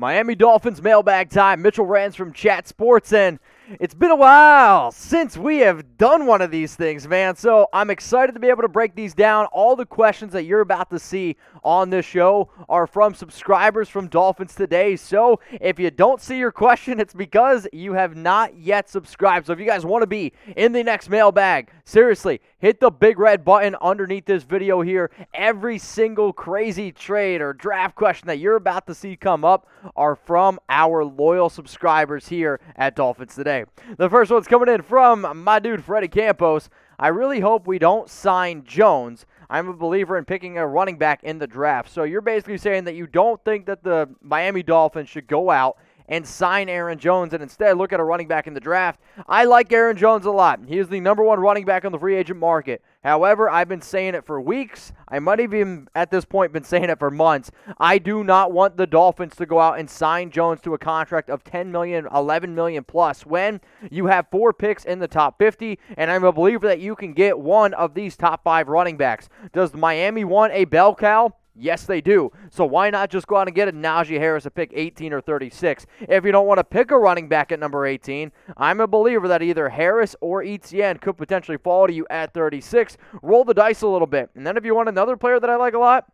Miami Dolphins mailbag time. Mitchell Rans from Chat Sports, and it's been a while since we have done one of these things, man. So I'm excited to be able to break these down. All the questions that you're about to see on this show are from subscribers from Dolphins Today. So if you don't see your question, it's because you have not yet subscribed. So if you guys want to be in the next mailbag, seriously, hit the big red button underneath this video here. Every single crazy trade or draft question that you're about to see come up are from our loyal subscribers here at Dolphins Today. The first one's coming in from my dude Freddy Campos. I really hope we don't sign Jones. I'm a believer in picking a running back in the draft. So you're basically saying that you don't think that the Miami Dolphins should go out and sign Aaron Jones and instead look at a running back in the draft. I like Aaron Jones a lot. He is the number one running back on the free agent market. However, I've been saying it for weeks. I might have even, at this point, been saying it for months. I do not want the Dolphins to go out and sign Jones to a contract of $10 million, $11 million plus when you have 4 picks in the top 50, and I'm a believer that you can get one of these top 5 running backs. Does Miami want a bell cow? Yes, they do. So why not just go out and get a Najee Harris at pick 18 or 36? If you don't want to pick a running back at number 18, I'm a believer that either Harris or Etienne could potentially fall to you at 36. Roll the dice a little bit. And then if you want another player that I like a lot,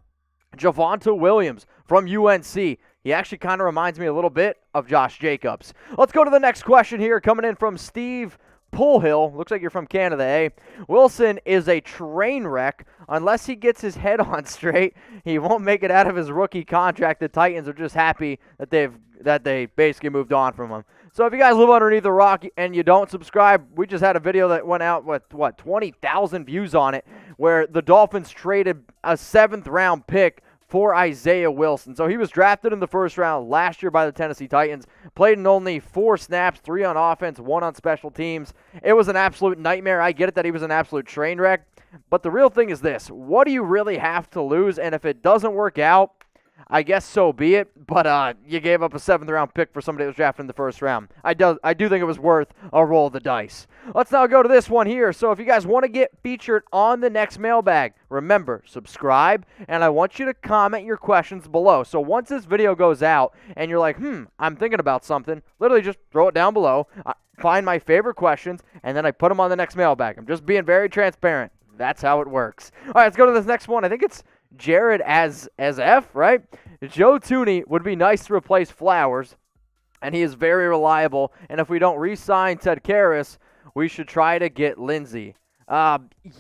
Javonte Williams from UNC. He actually kind of reminds me a little bit of Josh Jacobs. Let's go to the next question here, coming in from Steve Pullhill. Looks like you're from Canada, eh? Wilson is a train wreck. Unless he gets his head on straight, he won't make it out of his rookie contract. The Titans are just happy that they basically moved on from him. So if you guys live underneath the rock and you don't subscribe, we just had a video that went out with, 20,000 views on it, where the Dolphins traded a 7th round pick for Isaiah Wilson. So he was drafted in the first round last year by the Tennessee Titans, played in only 4 snaps, 3 on offense, 1 on special teams. It was an absolute nightmare. I get it that he was an absolute train wreck, but the real thing is this: what do you really have to lose? And if it doesn't work out, I guess so be it, but you gave up a 7th round pick for somebody that was drafted in the first round. I do think it was worth a roll of the dice. Let's now go to this one here. So if you guys want to get featured on the next mailbag, remember, subscribe, and I want you to comment your questions below. So once this video goes out and you're like, I'm thinking about something, literally just throw it down below, find my favorite questions, and then I put them on the next mailbag. I'm just being very transparent. That's how it works. All right, let's go to this next one. I think it's Jared as F, right? Joe Thuney would be nice to replace Flowers, and he is very reliable. And if we don't re-sign Ted Karras, we should try to get Lindsey.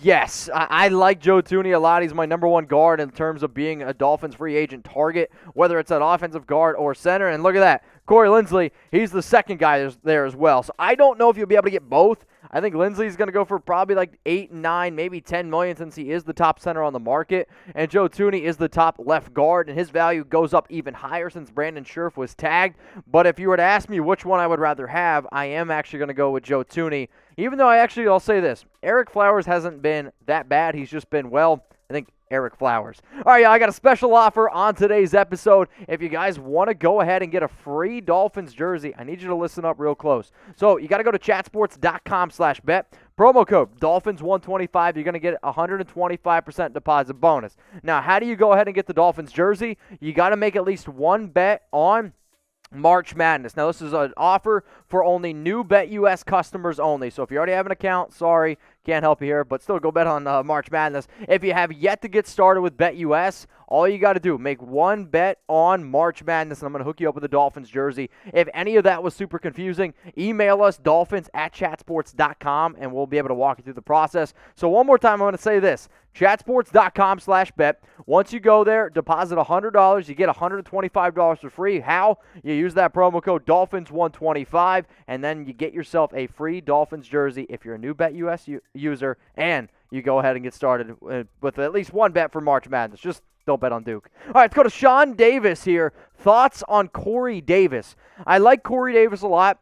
Yes, I like Joe Thuney a lot. He's my number 1 guard in terms of being a Dolphins free agent target, whether it's an offensive guard or center. And look at that. Corey Linsley, he's the second guy there as well. So I don't know if you'll be able to get both. I think Linsley's going to go for probably like 8, 9, maybe 10 million since he is the top center on the market. And Joe Thuney is the top left guard, and his value goes up even higher since Brandon Scherff was tagged. But if you were to ask me which one I would rather have, I am actually going to go with Joe Thuney. Even though I'll say this, Eric Flowers hasn't been that bad. He's just been, well, I think Eric Flowers. All right, I got a special offer on today's episode. If you guys want to go ahead and get a free Dolphins jersey, I need you to listen up real close. So you got to go to chatsports.com/bet. Promo code Dolphins125. You're going to get a 125% deposit bonus. Now, how do you go ahead and get the Dolphins jersey? You got to make at least one bet on March Madness. Now, this is an offer for only new BetUS customers only. So if you already have an account, sorry, can't help you here, but still go bet on March Madness. If you have yet to get started with BetUS, all you got to do, make one bet on March Madness, and I'm going to hook you up with a Dolphins jersey. If any of that was super confusing, email us, dolphins@chatsports.com, and we'll be able to walk you through the process. So one more time, I'm going to say this, chatsports.com/bet. Once you go there, deposit $100. You get $125 for free. How? You use that promo code Dolphins125, and then you get yourself a free Dolphins jersey if you're a new BetUS user, and you go ahead and get started with at least one bet for March Madness. Just don't bet on Duke. All right, let's go to Sean Davis here. Thoughts on Corey Davis? I like Corey Davis a lot.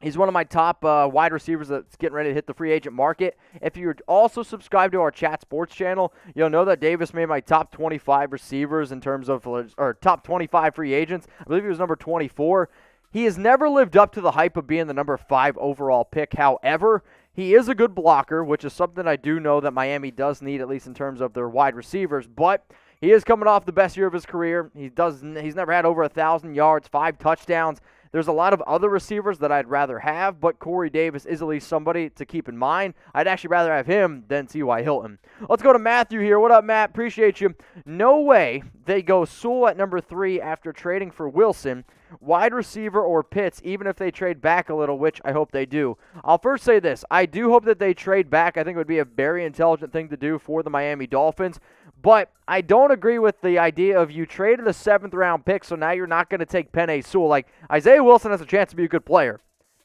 He's one of my top wide receivers that's getting ready to hit the free agent market. If you're also subscribed to our Chat Sports channel, you'll know that Davis made my top 25 receivers in terms of, or top 25 free agents. I believe he was number 24. He has never lived up to the hype of being the number 5 overall pick. However, he is a good blocker, which is something I do know that Miami does need, at least in terms of their wide receivers. But He is coming off the best year of his career. He's never had over 1,000 yards, 5 touchdowns. There's a lot of other receivers that I'd rather have, but Corey Davis is at least somebody to keep in mind. I'd actually rather have him than T.Y. Hilton. Let's go to Matthew here. What up, Matt? Appreciate you. No way they go Sewell at number 3 after trading for Wilson, wide receiver or Pitts, even if they trade back a little, which I hope they do. I'll first say this. I do hope that they trade back. I think it would be a very intelligent thing to do for the Miami Dolphins. But I don't agree with the idea of you traded a 7th-round pick, so now you're not going to take Penei Sewell. Like, Isaiah Wilson has a chance to be a good player.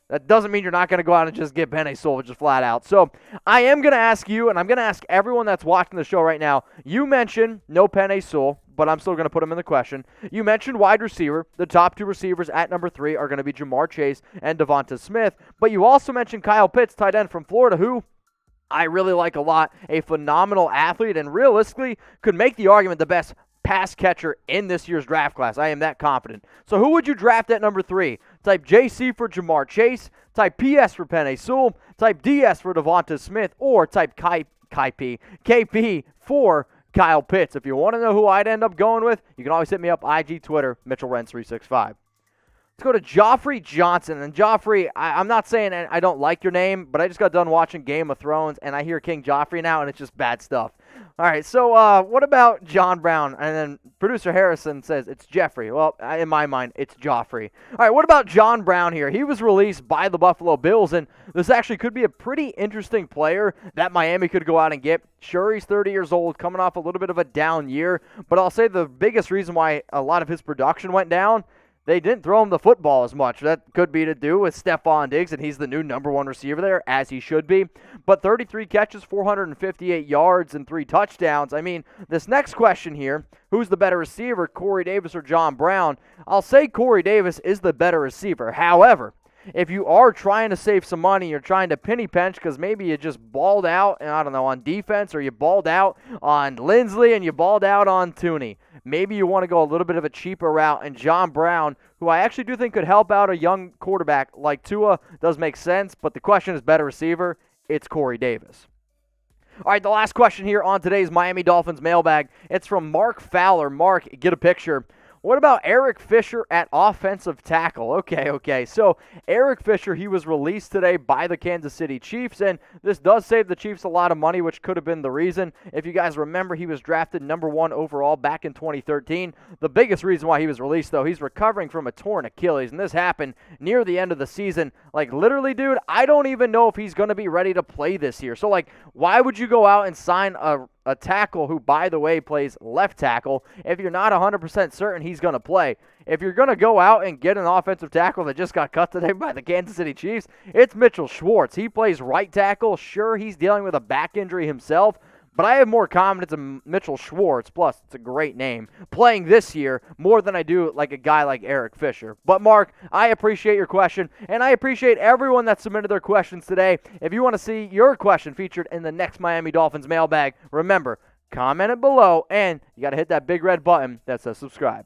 That doesn't mean you're not going to go out and just get Penei Sewell just flat out. So I am going to ask you, and I'm going to ask everyone that's watching the show right now, you mentioned no Penei Sewell, but I'm still going to put him in the question. You mentioned wide receiver. The top 2 receivers at number 3 are going to be Jamar Chase and Devonta Smith. But you also mentioned Kyle Pitts, tight end from Florida, who I really like a lot, a phenomenal athlete, and realistically could make the argument the best pass catcher in this year's draft class. I am that confident. So who would you draft at number 3? Type JC for Jamar Chase, type PS for Penei Sewell, type DS for Devonta Smith, or type KP for Kyle Pitts. If you want to know who I'd end up going with, you can always hit me up, IG, Twitter, MitchellRens365. Let's go to Joffrey Johnson. And Joffrey, I'm not saying I don't like your name, but I just got done watching Game of Thrones, and I hear King Joffrey now, and it's just bad stuff. All right, so what about John Brown? And then producer Harrison says it's Jeffrey. Well, in my mind, it's Joffrey. All right, what about John Brown here? He was released by the Buffalo Bills, and this actually could be a pretty interesting player that Miami could go out and get. Sure, he's 30 years old, coming off a little bit of a down year, but I'll say the biggest reason why a lot of his production went down, they didn't throw him the football as much. That could be to do with Stephon Diggs, and he's the new number 1 receiver there, as he should be. But 33 catches, 458 yards, and 3 touchdowns. I mean, this next question here, who's the better receiver, Corey Davis or John Brown? I'll say Corey Davis is the better receiver. However, if you are trying to save some money, you're trying to penny pinch because maybe you just balled out, I don't know, on defense, or you balled out on Lindsley and you balled out on Tooney. Maybe you want to go a little bit of a cheaper route, and John Brown, who I actually do think could help out a young quarterback like Tua, does make sense, but the question is better receiver. It's Corey Davis. All right, the last question here on today's Miami Dolphins mailbag. It's from Mark Fowler. Mark, get a picture. What about Eric Fisher at offensive tackle? Okay. So Eric Fisher, he was released today by the Kansas City Chiefs, and this does save the Chiefs a lot of money, which could have been the reason. If you guys remember, he was drafted number 1 overall back in 2013. The biggest reason why he was released, though, he's recovering from a torn Achilles, and this happened near the end of the season. Like, literally, dude, I don't even know if he's going to be ready to play this year. So, like, why would you go out and sign a tackle who, by the way, plays left tackle if you're not 100% certain he's going to play? If you're going to go out and get an offensive tackle that just got cut today by the Kansas City Chiefs, it's Mitchell Schwartz. He plays right tackle. Sure, he's dealing with a back injury himself, but I have more confidence in Mitchell Schwartz, plus it's a great name, playing this year more than I do like a guy like Eric Fisher. But, Mark, I appreciate your question, and I appreciate everyone that submitted their questions today. If you want to see your question featured in the next Miami Dolphins mailbag, remember, comment it below, and you got to hit that big red button that says subscribe.